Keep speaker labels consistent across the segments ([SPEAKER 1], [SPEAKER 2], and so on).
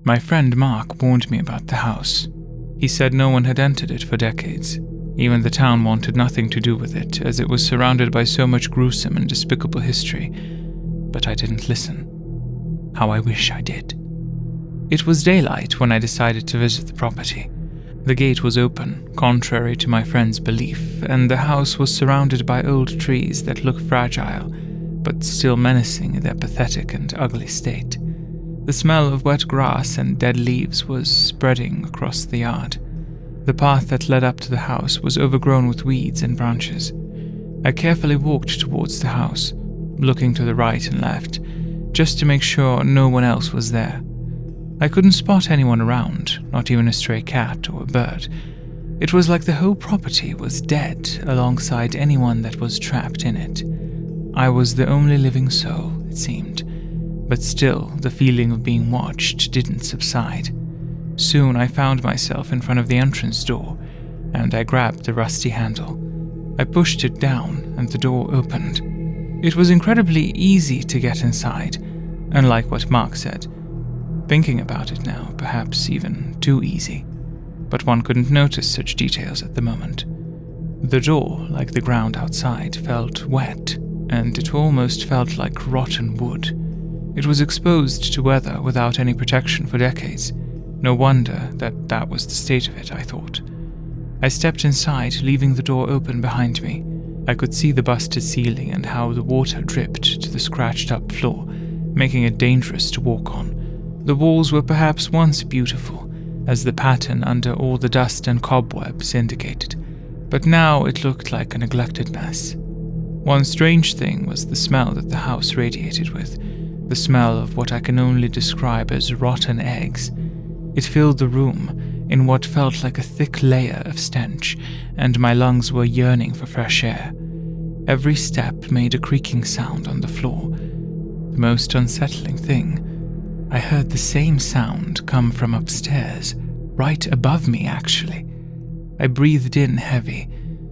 [SPEAKER 1] My friend Mark warned me about the house. He said no one had entered it for decades. Even the town wanted nothing to do with it, as it was surrounded by so much gruesome and despicable history. But I didn't listen. How I wish I did. It was daylight when I decided to visit the property. The gate was open, contrary to my friend's belief, and the house was surrounded by old trees that looked fragile, but still menacing in their pathetic and ugly state. The smell of wet grass and dead leaves was spreading across the yard. The path that led up to the house was overgrown with weeds and branches. I carefully walked towards the house, looking to the right and left, just to make sure no one else was there. I couldn't spot anyone around, not even a stray cat or a bird. It was like the whole property was dead alongside anyone that was trapped in it. I was the only living soul, it seemed, but still the feeling of being watched didn't subside. Soon I found myself in front of the entrance door, and I grabbed the rusty handle. I pushed it down, and the door opened. It was incredibly easy to get inside, unlike what Mark said. Thinking about it now, perhaps even too easy. But one couldn't notice such details at the moment. The door, like the ground outside, felt wet, and it almost felt like rotten wood. It was exposed to weather without any protection for decades. No wonder that was the state of it, I thought. I stepped inside, leaving the door open behind me. I could see the busted ceiling and how the water dripped to the scratched-up floor, making it dangerous to walk on. The walls were perhaps once beautiful, as the pattern under all the dust and cobwebs indicated, but now it looked like a neglected mess. One strange thing was the smell that the house radiated with, the smell of what I can only describe as rotten eggs. It filled the room in what felt like a thick layer of stench, and my lungs were yearning for fresh air. Every step made a creaking sound on the floor. The most unsettling thing, I heard the same sound come from upstairs, right above me actually. I breathed in heavy,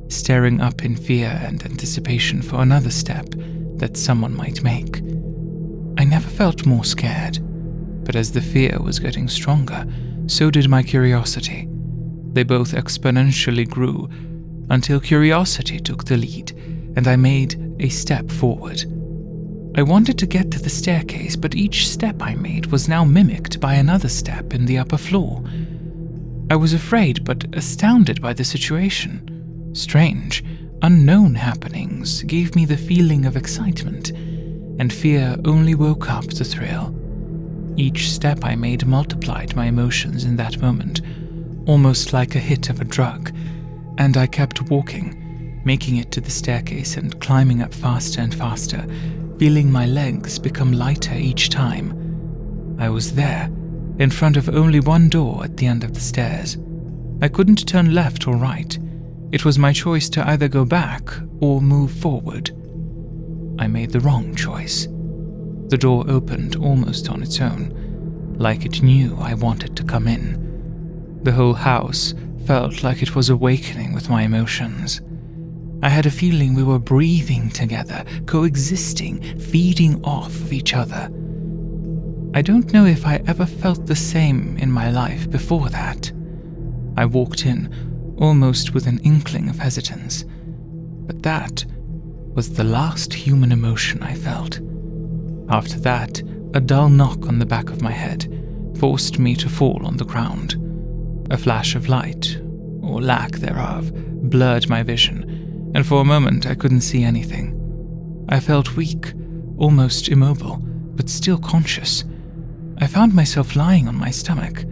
[SPEAKER 1] staring up in fear and anticipation for another step that someone might make. I never felt more scared, but as the fear was getting stronger, so did my curiosity. They both exponentially grew, until curiosity took the lead, and I made a step forward. I wanted to get to the staircase, but each step I made was now mimicked by another step in the upper floor. I was afraid, but astounded by the situation. Strange, unknown happenings gave me the feeling of excitement, and fear only woke up the thrill. Each step I made multiplied my emotions in that moment, almost like a hit of a drug, and I kept walking, making it to the staircase and climbing up faster and faster, feeling my legs become lighter each time. I was there, in front of only one door at the end of the stairs. I couldn't turn left or right. It was my choice to either go back or move forward. I made the wrong choice. The door opened almost on its own, like it knew I wanted to come in. The whole house felt like it was awakening with my emotions. I had a feeling we were breathing together, coexisting, feeding off of each other. I don't know if I ever felt the same in my life before that. I walked in, almost with an inkling of hesitance, but that was the last human emotion I felt. After that, a dull knock on the back of my head forced me to fall on the ground. A flash of light, or lack thereof, blurred my vision, and for a moment I couldn't see anything. I felt weak, almost immobile, but still conscious. I found myself lying on my stomach.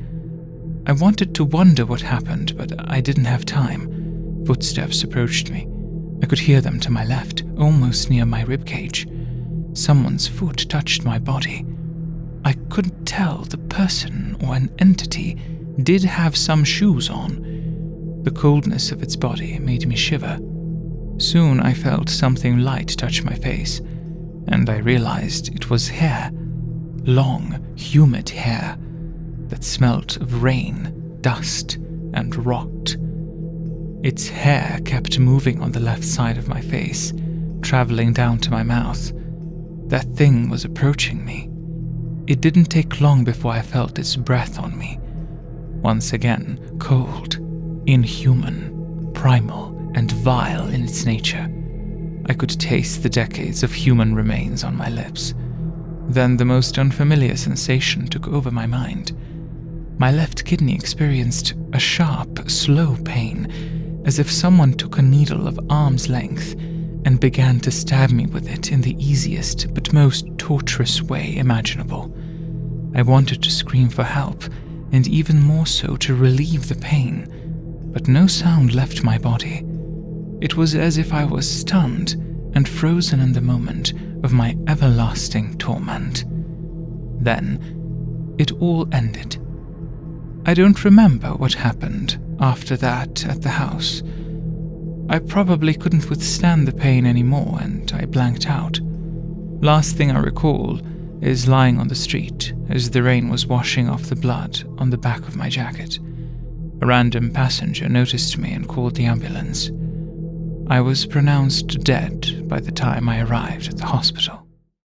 [SPEAKER 1] I wanted to wonder what happened, but I didn't have time. Footsteps approached me. I could hear them to my left, almost near my ribcage. Someone's foot touched my body. I couldn't tell the person or an entity did have some shoes on. The coldness of its body made me shiver. Soon I felt something light touch my face, and I realized it was hair. Long, humid hair that smelt of rain, dust, and rot. Its hair kept moving on the left side of my face, traveling down to my mouth. That thing was approaching me. It didn't take long before I felt its breath on me. Once again, cold, inhuman, primal, and vile in its nature. I could taste the decades of human remains on my lips. Then the most unfamiliar sensation took over my mind. My left kidney experienced a sharp, slow pain, as if someone took a needle of arm's length and began to stab me with it in the easiest but most torturous way imaginable. I wanted to scream for help, and even more so to relieve the pain, but no sound left my body. It was as if I was stunned and frozen in the moment of my everlasting torment. Then, it all ended. I don't remember what happened after that at the house. I probably couldn't withstand the pain anymore, and I blanked out. Last thing I recall is lying on the street as the rain was washing off the blood on the back of my jacket. A random passenger noticed me and called the ambulance. I was pronounced dead by the time I arrived at the hospital.